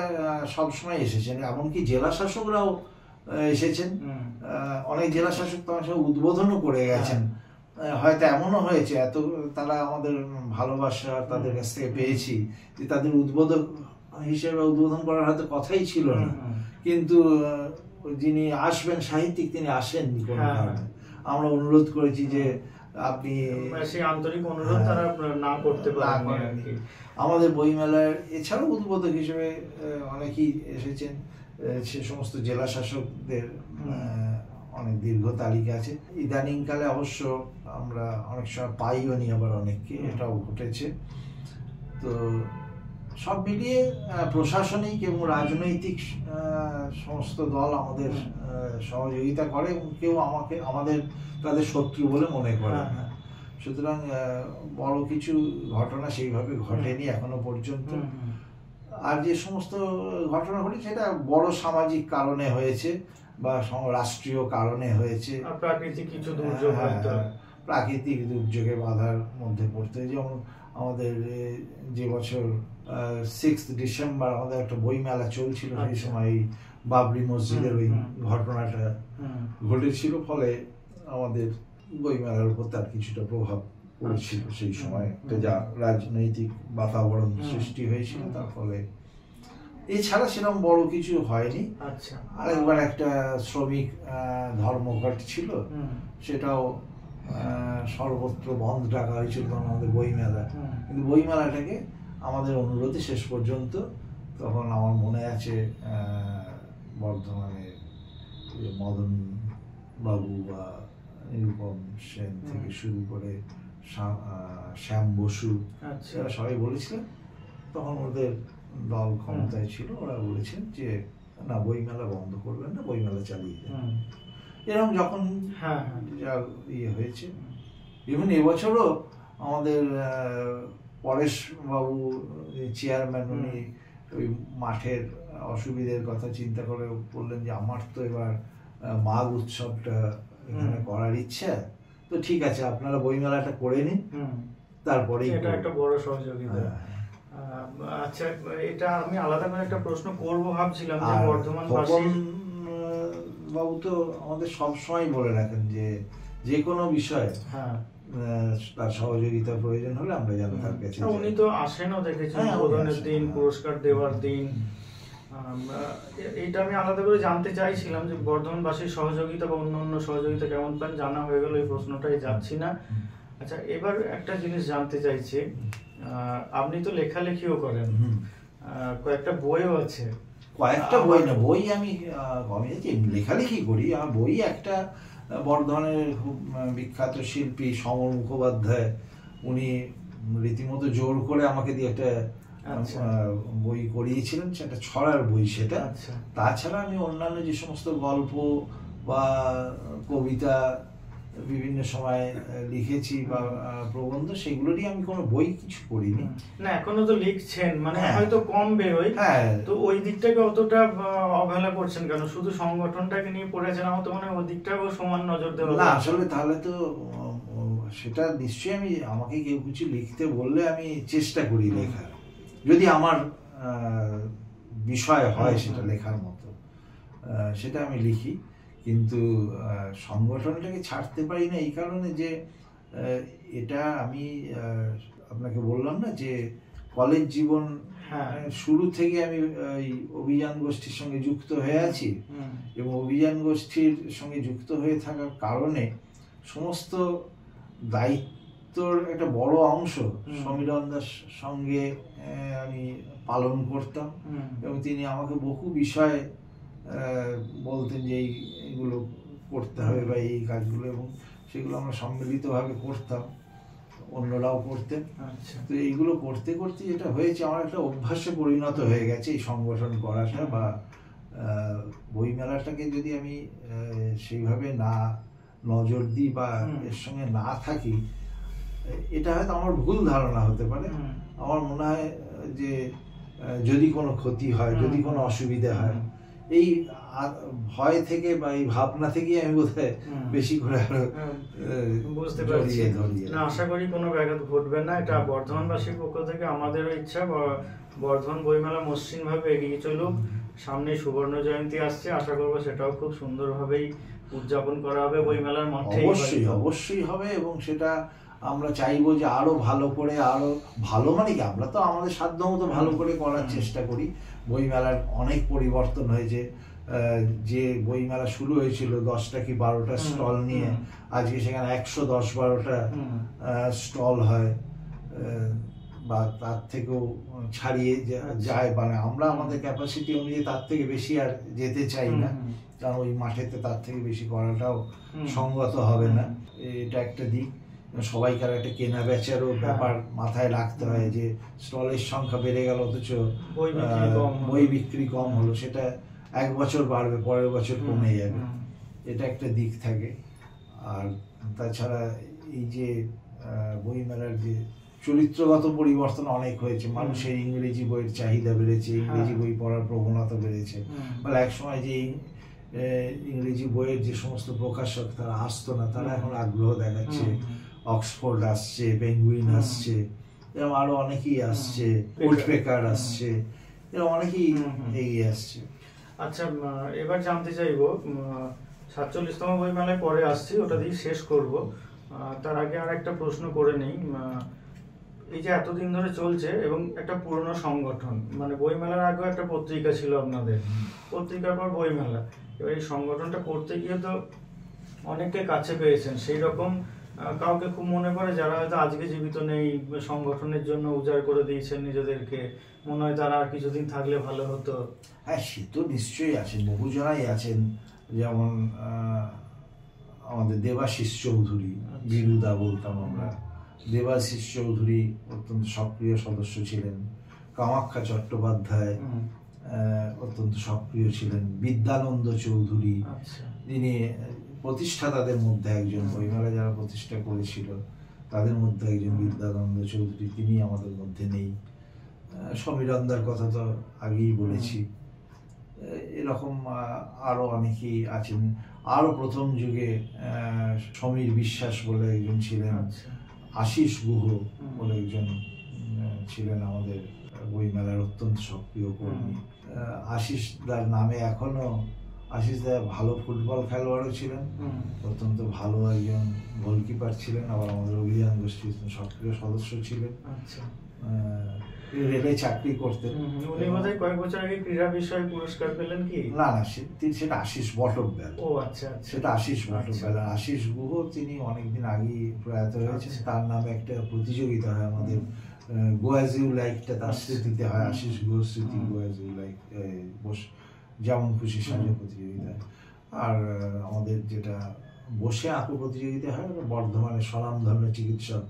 সবসময় এসেছেন। এমনকি জেলা শাসকরাও এসেছেন, অনেক জেলা শাসক তোমার সঙ্গে উদ্বোধনও করে গেছেন। হয়তো এমনও হয়েছে, এত তারা আমাদের ভালোবাসা তাদের কাছ থেকে পেয়েছি যে তাদের উদ্বোধক হিসেবে উদ্বোধন করার হয়তো কথাই ছিল না, কিন্তু যিনি আসবেন সাহিত্যিক তিনি আসেননি কোনো কারণে। আমরা অনুরোধ করেছি যে আপনি, সেই আন্তরিক অনুরোধ তারা না করতে পারেন। আমাদের বইমেলার এছাড়াও উদ্বোধক হিসেবে অনেকেই এসেছেন, সে সমস্ত জেলা শাসকদের অনেক দীর্ঘ তালিকা আছে। ইদানিংকালে অবশ্য আমরা অনেক সময় পাইও নি আবার অনেককে, এটাও ঘটেছে। তো সব মিলিয়ে প্রশাসনিক এবং রাজনৈতিক সমস্ত দল আমাদের সহযোগিতা করে এবং কেউ আমাদের তাদের শত্রু বলে মনে করে না। সুতরাং বড় কিছু ঘটনা সেইভাবে ঘটেনি এখনো পর্যন্ত। আর যে সমস্ত ঘটনা ঘটেছে সেটা বড় সামাজিক কারণে হয়েছে বা রাষ্ট্রীয় কারণে হয়েছে, প্রাকৃতিক কিছু দুর্যোগ, প্রাকৃতিক দুর্যোগে বাধার মধ্যে পড়তে। যেমন আমাদের যে বছর 6 ডিসেম্বর আমাদের একটা বইমেলা চলছিল, সেই সময় বাবরি মসজিদের ওই ঘটনাটা ঘটেছিল, ফলে আমাদের বইমেলার উপর তার কিছুটা প্রভাব পড়েছিল সেই সময়, যা রাজনৈতিক বাতাবরণ সৃষ্টি হয়েছিল তার ফলে। এছাড়া সেরকম বড় কিছু হয়নি। আরেকবার একটা শ্রমিক ধর্মঘট ছিল, সেটাও সর্বত্র বন্ধ ডাকা হয়েছিল আমাদের বইমেলা, কিন্তু বইমেলাটাকে আমাদের অনুরোধে শেষ পর্যন্ত, তখন আমার মনে আছে বর্ধমানে মদন বাবু বা নিরুপম সেন থেকে শুরু করে শ্যাম বসু, এরা সবাই বলেছিলেন, তখন ওদের দল ক্ষমতায় ছিল, ওরা বলেছেন যে না, বইমেলা বন্ধ করবেন না, বইমেলা চালিয়ে যান। এরকম যখন যা ইয়ে হয়েছে, ইভেন এবছরও আমাদের পরেশ বাবু চেয়ারম্যান, উনি ওই মাঠের অসুবিধার কথা চিন্তা করে বললেন যে আমার তো এবার মাঘ উৎসবটা এখানে করার ইচ্ছা, তো ঠিক আছে আপনারা বইমেলাটা করে নিন, তারপরে এটা একটা বড় সহযোগিতা। আচ্ছা, এটা আমি আলাদা করে একটা প্রশ্ন করব ভাবছিলাম যে বর্ধমানবাসী বাবু তো আমাদের সবসময় বলে রাখেন যে যে কোনো বিষয়ে তার সহযোগিতার প্রয়োজন হলে আমরা যেন তার কাছে। উনি তো আসেনও, দেখেছেন প্রদানের দিন, পুরস্কার দেওয়ার দিন। এটা আমি আলাদা করে জানতে চাইছিলাম যে বর্ধমানবাসীর সহযোগিতা বা অন্য সহযোগিতা কেমন পান, জানা হয়ে গেল, এই প্রশ্নটাই যাচ্ছি না। আচ্ছা, এবার একটা জিনিস জানতে চাইছি, আপনি তো লেখালেখিও করেন, কয়েকটা বইও আছে। কয়েকটা বই না, বই আমি লেখালেখি করি। আমার বই একটা বর্ধমানের খুব বিখ্যাত শিল্পী সমর মুখোপাধ্যায়, উনি রীতিমতো জোর করে আমাকে দিয়ে একটা বই করিয়েছিলেন, সেটা ছড়ার বই সেটা। তাছাড়া আমি অন্যান্য যে সমস্ত গল্প বা কবিতা বিভিন্ন সময় লিখেছি বা প্রবন্ধ, সেগুলোরই আমি কোনো বই কিছু করিনি। না, এখনো তো লিখছেন, মানে হয়তো কম বেরোয়, তো ওই দিকটাকে অতটা অবহেলা করছেন কেন? শুধু সংগঠনটাকে নিয়ে পড়েছেন, আমার তো মনে হয় ওই দিকটাকেও সমান নজর দেওয়া। না, আসলে তাহলে তো সেটা নিশ্চয়ই আমাকে কেউ কিছু লিখতে বললে আমি চেষ্টা করি লেখার, যদি আমার বিষয় হয় সেটা লেখার মতো, সেটা আমি লিখি। কিন্তু সংগঠনটাকে ছাড়তে পারি না এই কারণে যে এটা আমি আপনাকে বললাম না যে কলেজ জীবন শুরু থেকে আমি এই অভিযান গোষ্ঠীর সঙ্গে যুক্ত হয়ে আছি, এবং অভিযান গোষ্ঠীর সঙ্গে যুক্ত হয়ে থাকার কারণে সমস্ত দায়িত্বর একটা বড় অংশ সমীরণ দাস সঙ্গে আমি পালন করতাম, এবং তিনি আমাকে বহু বিষয় বলতেন যে এইগুলো করতে হবে বা এই কাজগুলো, এবং সেগুলো আমরা সম্মিলিতভাবে করতাম, অন্যরাও করতেন। তো এইগুলো করতে করতে যেটা হয়েছে, আমার একটা অভ্যাসে পরিণত হয়ে গেছে এই সংগঠন করাটা, বা বইমেলাটাকে যদি আমি সেইভাবে না নজর দিই বা এর সঙ্গে না থাকি, এটা হয়তো আমার ভুল ধারণা হতে পারে। আমার মনে হয় যে যদি কোনো ক্ষতি হয়, যদি কোনো অসুবিধা হয়, এই ভয় থেকে বা এই ভাবনা থেকে আমি বোধহয় বেশি করে বুঝতে পারছি। না, আশা করি কোনো ব্যাঘাত ঘটবে না। এটা বর্ধমানবাসীর পক্ষ থেকে আমাদেরও ইচ্ছা বর্ধমান বইমেলা মসৃণ ভাবে এগিয়ে চলুক। সামনে সুবর্ণ জয়ন্তী আসছে, আশা করবো সেটাও খুব সুন্দরভাবেই উদযাপন করা হবে বইমেলার মধ্যে। অবশ্যই হবে, এবং সেটা আমরা চাইবো যে আরো ভালো করে, আরো ভালো মানে কি, আমরা তো আমাদের সাধ্য মতো ভালো করে করার চেষ্টা করি। বইমেলার অনেক পরিবর্তন হয়েছে, যে বইমেলা শুরু হয়েছিল 10টা কি 12টা স্টল নিয়ে, আজকে সেখানে 110-12টা স্টল হয়। বা তার থেকেও ছাড়িয়ে যায়, মানে আমরা আমাদের ক্যাপাসিটি অনুযায়ী তার থেকে বেশি আর যেতে চাই না, কারণ ওই মাঠেতে তার থেকে বেশি করাটাও সঙ্গত হবে না। এটা একটা দিক। সবাইকার একটা কেনা বেচারও ব্যাপার মাথায় রাখতে হয়, যে স্টলের সংখ্যা বেড়ে গেল অথচ বই বিক্রি কম হলো, সেটা এক বছর বাড়বে, পরের বছর কমে যাবে, এটা একটা দিক থাকে। আর তাছাড়া এই যে বইমেলার যে চরিত্রগত পরিবর্তন অনেক হয়েছে, মানুষের ইংরেজি বইয়ের চাহিদা বেড়েছে, ইংরেজি বই পড়ার প্রবণতা বেড়েছে। বলে এক সময় যে ইংরেজি বইয়ের যে সমস্ত প্রকাশক তারা আসতো না, তারা এখন আগ্রহ দেখাচ্ছে। অক্সফোর্ড আসছে, পেঙ্গুইন আসছে, এরকম আরো অনেকেই আসছে, উডপেকার আসছে, এরকম অনেকেই এগিয়ে আসছে। আচ্ছা, এবার জানতে চাইবো 47তম বইমেলায় পরে আসছি, ওটা দিয়ে শেষ করব। তার আগে আর একটা প্রশ্ন করে নেই। এই যে এতদিন ধরে চলছে এবং একটা পুরনো সংগঠন, মানে বইমেলার আগেও একটা পত্রিকা ছিল আপনাদের, পত্রিকার পর বইমেলা, এবার এই সংগঠনটা করতে গিয়ে তো অনেককে কাছে পেয়েছেন, সেই রকম কাউকে খুব মনে পড়ে যারা হয়তো আজকে জীবিত নেই, সংগঠনের জন্য উজাড় করে দিয়েছেন নিজেদেরকে, মনে হয় তারা আর কিছুদিন থাকলে ভালো হতো? হ্যাঁ, সে তো নিশ্চয়ই আছেন, বহুজনাই আছেন। যেমন আমাদের দেবাশিস চৌধুরী, বিরুদা বলতাম আমরা, দেবাশিস চৌধুরী অত্যন্ত সক্রিয় সদস্য ছিলেন। কামাখ্যা চট্টোপাধ্যায় অত্যন্ত সক্রিয় ছিলেন। বিদ্যানন্দ চৌধুরী, যিনি প্রতিষ্ঠাতাদের মধ্যে একজন, বইমেলা যারা প্রতিষ্ঠা করেছিল তাদের মধ্যে একজন বিদ্যানন্দ চৌধুরী, তিনি আমাদের মধ্যে নেই। সমীরন্দার কথা তো আগেই বলেছি। এরকম আরো অনেকেই আছেন। আরো প্রথম যুগে সমীর বিশ্বাস বলে একজন ছিলেন, আশিস গুহ বলে একজন ছিলেন আমাদের বইমেলার অত্যন্ত সক্রিয় কর্মী। আশিস দার নামে এখনো, আশিস দা ভালো ফুটবল খেলোয়াড়ও ছিলেন, অত্যন্ত ভালো একজন গোলকিপার ছিলেন, আবার আমাদের অভিযান গোষ্ঠীর সক্রিয় সদস্য ছিলেন। রেলে চাকরি করতেন। উনি বোধহয় কয়েক বছর আগে ক্রীড়া বিষয়ে পুরস্কার পেলেন কি? না না, সেটা আশিস বটব্যাল। ও আচ্ছা, সেটা আশিস বটব্যাল। আশিস গুহ তিনি অনেকদিন আগেই প্রয়াত হয়েছেন। তার নামে একটা প্রতিযোগিতা হয় আমাদের, গোয়াজ ইউ লাইকটা তার স্মৃতিতে হয়, আশিস গুহ স্মৃতি গোয়াজ ইউ লাইক, যেমন খুশি সাজো প্রতিযোগিতা। আর আমাদের যেটা বসে আঁকো প্রতিযোগিতা হয়, বর্ধমানের স্বনামধন্য চিকিৎসক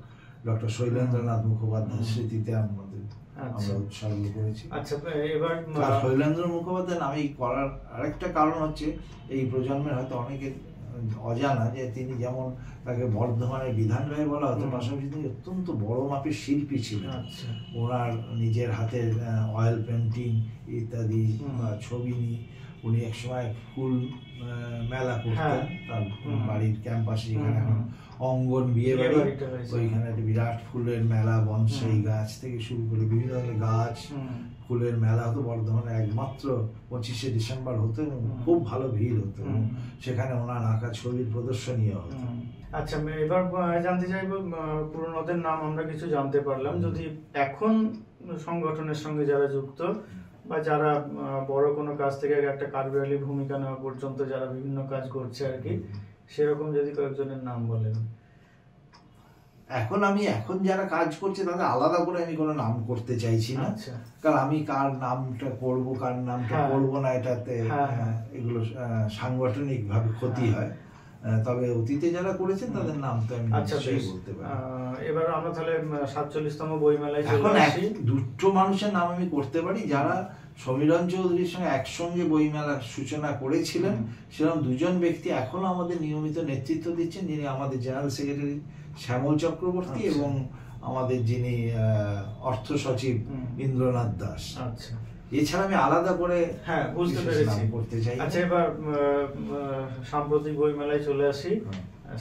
ডক্টর শৈলেন্দ্রনাথ মুখোপাধ্যায়ের স্মৃতিতে আমরা উৎসর্গ করেছি। আচ্ছা, এবার শৈলেন্দ্র মুখোপাধ্যায় নামে করার আরেকটা কারণ হচ্ছে, এই প্রজন্মের হয়তো অনেকের অজানা যে তিনি যেমন তাকে বর্ধমানের বিধান রায় বলা হতো, পাশাপাশি তিনি অত্যন্ত বড় মাপের শিল্পী ছিলেন। ওনার নিজের হাতের অয়েল পেন্টিং ইত্যাদি ছবি নিয়ে উনি একসময় ফুল মেলা করতেন তার বাড়ির ক্যাম্পাসে, যেখানে এখন অঙ্গন বিয়ে বাড়ি, ওইখানে একটা বিরাট ফুলের মেলা, বনসাই গাছ থেকে শুরু করে বিভিন্ন ধরনের গাছ, ফুলের মেলা হতো বর্ধমানে। একমাত্র 25শে ডিসেম্বর হতো এবং খুব ভালো ভিড় হতো, সেখানে ওনার আঁকা ছবির প্রদর্শনীয় হতো। আচ্ছা, এবার জানতে চাইবো, পুরনোদের নাম আমরা কিছু জানতে পারলাম, যদি এখন সংগঠনের সঙ্গে যারা যুক্ত বা যারা বড় কোনো কাজ থেকে একটা কার্যকরী ভূমিকা নেওয়া পর্যন্ত যারা বিভিন্ন কাজ করছে আর কি, সেরকম যদি কয়েকজনের নাম বলেন। এখন যারা কাজ করছে তাদের আলাদা করে আমি কোনো নাম করতে চাইছি না, কারণ আমি কার নামটা করব কার নামটা করব না, এটাতে এগুলো সাংগঠনিক ভাবে ক্ষতি হয়। তবে অতীতে যারা করেছেন তাদের নাম তো আমি নিশ্চয়ই বলতে পারি। এবার আমরা তাহলে 47তম বইমেলায় এখন দুটো মানুষের নাম আমি করতে পারি যারা সমীরণ চৌধুরীর সঙ্গে একসঙ্গে বইমেলার সূচনা করেছিলেন। সেরকম দুজন ব্যক্তি এখনো আমাদের নিয়মিত নেতৃত্ব দিচ্ছেন, যিনি আমাদের জেনারেল সেক্রেটারি শ্যামল চক্রবর্তী এবং আমাদের যিনি অর্থ সচিব ইন্দ্রনাথ দাস। আচ্ছা, এছাড়া আমি আলাদা করে বুঝতে পেরেছি করতে চাই। আচ্ছা, এবার সাম্প্রতিক বইমেলায় চলে আসি।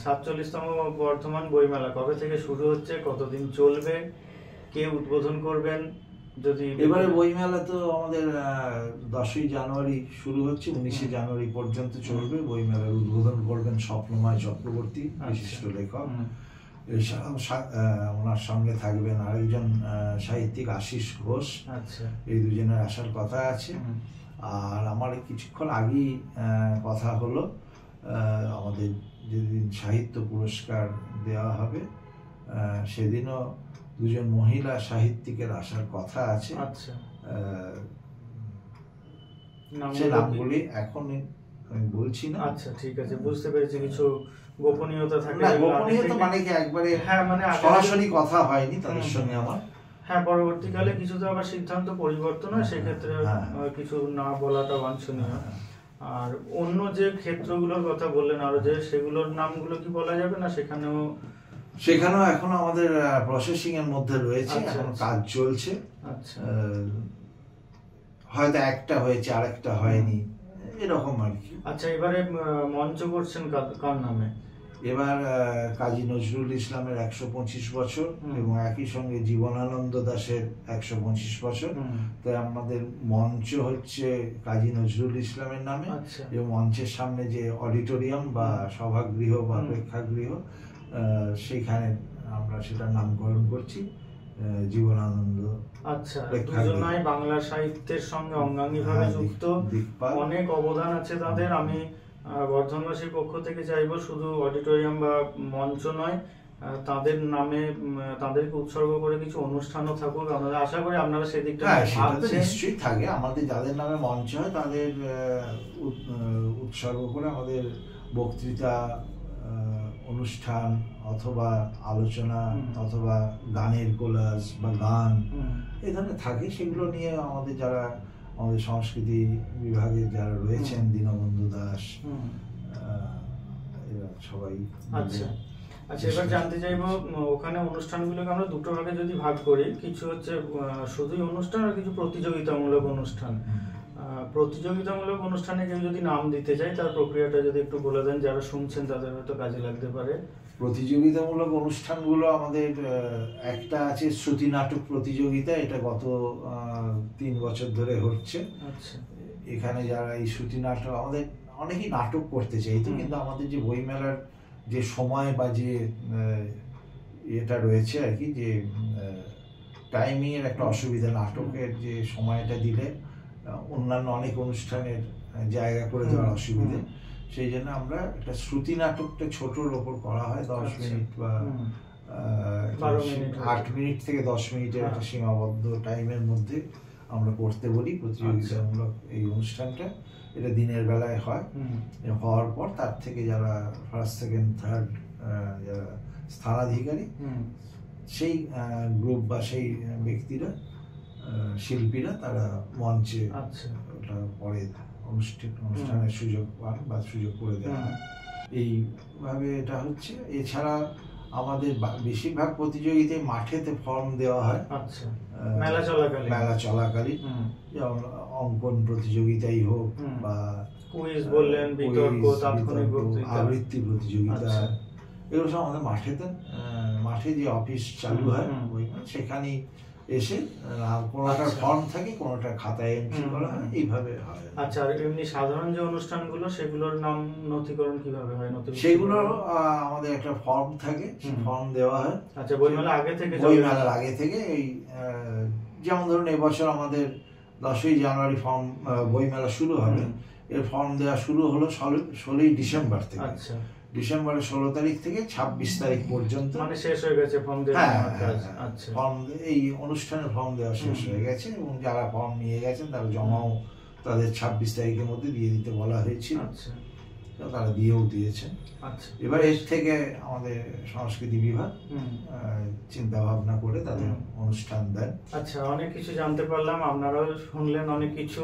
47তম বর্ধমান বইমেলা কবে থেকে শুরু হচ্ছে, কতদিন চলবে, কে উদ্বোধন করবেন? যদি এবারে বইমেলা তো আমাদের 10ই জানুয়ারি শুরু হচ্ছে, 19শে জানুয়ারি পর্যন্ত চলবে। বইমেলার উদ্বোধন করবেন স্বপ্নময় চক্রবর্তী, বিশিষ্ট লেখক। ওনার সঙ্গে থাকবেন আরেকজন সাহিত্যিক আশিস ঘোষ। এই দুজনের আসার কথা আছে। আর আমার কিছুক্ষণ আগেই কথা হলো, আমাদের যেদিন সাহিত্য পুরস্কার দেওয়া হবে সেদিনও দুজন মহিলা সাহিত্যিকের আসার কথা আছে। আচ্ছা, সে নামগুলি এখন আমি বলছি না। আচ্ছা, ঠিক আছে, বুঝতে পেরেছি। কিছু গোপনীয়তা থাকে না, গোপনীয়তা মানে কি একবারে হ্যাঁ, মানে সরাসরি কথা হয়নি তাদের সঙ্গে আমার। হ্যাঁ, পরবর্তীকালে কিছু তো আবার সিদ্ধান্ত পরিবর্তন হয়, সেক্ষেত্রে কিছু না বলাটা বাঞ্ছনীয়। আর অন্য যে ক্ষেত্রগুলোর কথা বললেন আরো, যে সেগুলোর নামগুলো কি বলা যাবে না? সেখানেও এখনো আমাদের প্রসেসিং এর মধ্যে রয়েছে, এখন কাজ চলছে। আচ্ছা, হয়তো একটা হয়েছে আর একটা হয়নি, এরকম আর কি। আচ্ছা, এবারে মঞ্চ করছেন কার নামে? এবার কাজী নজরুল ইসলামের 125 বছর এবং একই সঙ্গে জীবনানন্দ দাশের 125 বছর। তাই আমাদের মঞ্চ হচ্ছে কাজী নজরুল ইসলামের নামে। এবং মঞ্চের সামনে যে অডিটোরিয়াম বা সভাগৃহ বা প্রেক্ষাগৃহ, সেখানে আমরা সেটার নামকরণ করছি জীবনানন্দ। আচ্ছা, দুজনাই বাংলা সাহিত্যের সঙ্গে অঙ্গাঙ্গিভাবে যুক্ত, অনেক অবদান আছে তাদের। আমি বর্ধমানবাসীর পক্ষ থেকে চাইবো শুধু অডিটোরিয়াম বা মঞ্চ নয়, তাদের নামে তাদেরকে উৎসর্গ করে কিছু অনুষ্ঠানও থাকুক। আমরা আশা করি আপনারা সেদিকটা নিশ্চয়ই থাকে। আমাদের যাদের নামে মঞ্চ হয় তাদের উৎসর্গ করে আমাদের বক্তৃতা, অনুষ্ঠান অথবা আলোচনা অথবা গানের কোলাজ বা গান এই ধরনের থাকে। সেগুলো নিয়ে আমাদের যারা আমাদের সংস্কৃতি বিভাগে যারা রয়েছেন, দীনবন্ধু দাস, এরা সবাই। আচ্ছা, এবার জানতে চাইবো, ওখানে অনুষ্ঠানগুলোকে আমরা দুটো ভাগে যদি ভাগ করি, কিছু হচ্ছে শুধুই অনুষ্ঠান আর কিছু প্রতিযোগিতামূলক অনুষ্ঠান। প্রতিযোগিতামূলক অনুষ্ঠানে কেউ যদি নাম দিতে চায়, তার প্রক্রিয়াটা যদি একটু বলে দেন, যারা শুনছেন তাদের হয়তো কাজে লাগতে পারে। প্রতিযোগিতামূলক অনুষ্ঠানগুলো আমাদের একটা আছে শ্রুতি নাটক প্রতিযোগিতা, এটা গত 3 বছর ধরে হচ্ছে। আচ্ছা, এখানে যারা এই শ্রুতি নাটক, আমাদের অনেকেই নাটক করতে চাইতো, কিন্তু আমাদের যে বইমেলার যে সময় বা যে এটা রয়েছে আর কি, যে টাইমিং এর একটা অসুবিধা, নাটকের যে সময়টা দিলে অন্যান্য অনেক অনুষ্ঠানের জায়গা করে দেওয়ার অসুবিধে, সেই জন্য আমরা একটা শ্রুতি নাটকটা ছোটর ওপর করা হয়, 10 মিনিট বা 8 মিনিট থেকে 10 মিনিটের একটা সীমাবদ্ধ টাইমের মধ্যে আমরা করতে বলি প্রতিযোগিতামূলক এই অনুষ্ঠানটা। এটা দিনের বেলায় হয়। হওয়ার পর তার থেকে যারা ফার্স্ট, সেকেন্ড, থার্ড যারা স্থানাধিকারী, সেই গ্রুপ বা সেই ব্যক্তিরা, শিল্পীরা, তারা মঞ্চে ওটা পরে অনুষ্ঠানের সুযোগ পান বা সুযোগ করে দেওয়া হয়। এইভাবে এটা হচ্ছে। এছাড়া আমাদের বেশিরভাগ প্রতিযোগিতায় মাঠেতে ফর্ম দেওয়া হয়। আচ্ছা, মেলা চলাকালীন, যেমন অঙ্কন প্রতিযোগিতাই হোক বা কুইজ বললেন, বিতর্ক, তাৎক্ষণিক বক্তৃতা, আবৃত্তি প্রতিযোগিতা, এগুলো সব আমাদের মাঠে যে অফিস চালু হয় সেখানেই এসে কোনোটার ফর্ম থাকে, কোনোটার খাতায় এন্ট্রি করা হয়, এইভাবে হয়। আচ্ছা, আর এমনি সাধারণ যে অনুষ্ঠানগুলো, সেগুলোর নাম নথিকরণ কিভাবে হয়? সেগুলোর আমাদের একটা ফর্ম থাকে, ফর্ম দেওয়া হয়। আচ্ছা, বইমেলার আগে থেকে এই যেমন ধরুন এবছর আমাদের 10ই জানুয়ারি বইমেলা শুরু হবে, এর ফর্ম দেওয়া শুরু হলো 16ই ডিসেম্বর থেকে। আচ্ছা, ডিসেম্বরের 16 তারিখ থেকে 26 তারিখ পর্যন্ত, মানে শেষ হয়ে গেছে ফর্ম দেওয়া। আচ্ছা, এই অনুষ্ঠানের ফর্ম দেওয়া শেষ হয়ে গেছে এবং যারা ফর্ম নিয়ে গেছেন তারা জমাও তাদের 26 তারিখের মধ্যে দিয়ে দিতে বলা হয়েছিল। আচ্ছা, তারা দিয়েও দিয়েছেন। আচ্ছা, এবার এর থেকে আমাদের সংস্কৃতি বিভাগ চিন্তা ভাবনা করে তাদের অনুষ্ঠান দেন। আচ্ছা, অনেক কিছু জানতে পারলাম, আপনারাও শুনলেন অনেক কিছু।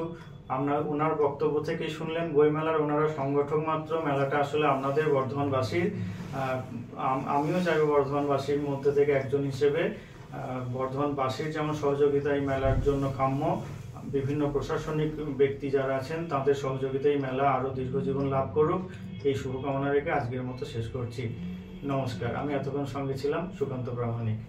ওনার বক্তব্য থেকে শুনলেন বইমেলার ওনারা সংগঠক মাত্র, মেলাটা আসলে আপনাদের বর্ধমানবাসীর। আমিও চাইবো বর্ধমানবাসীর মধ্যে থেকে একজন হিসেবে বর্ধমানবাসীর যেমন সহযোগিতা এই মেলার জন্য কাম্য, বিভিন্ন প্রশাসনিক ব্যক্তি যারা আছেন তাদের সহযোগিতায় মেলা আরো দীর্ঘজীবন লাভ করুক, এই শুভকামনা রেখে আজকের মতো শেষ করছি। নমস্কার। আমি এতক্ষণ সঙ্গে ছিলাম সুকান্ত প্রামাণিক।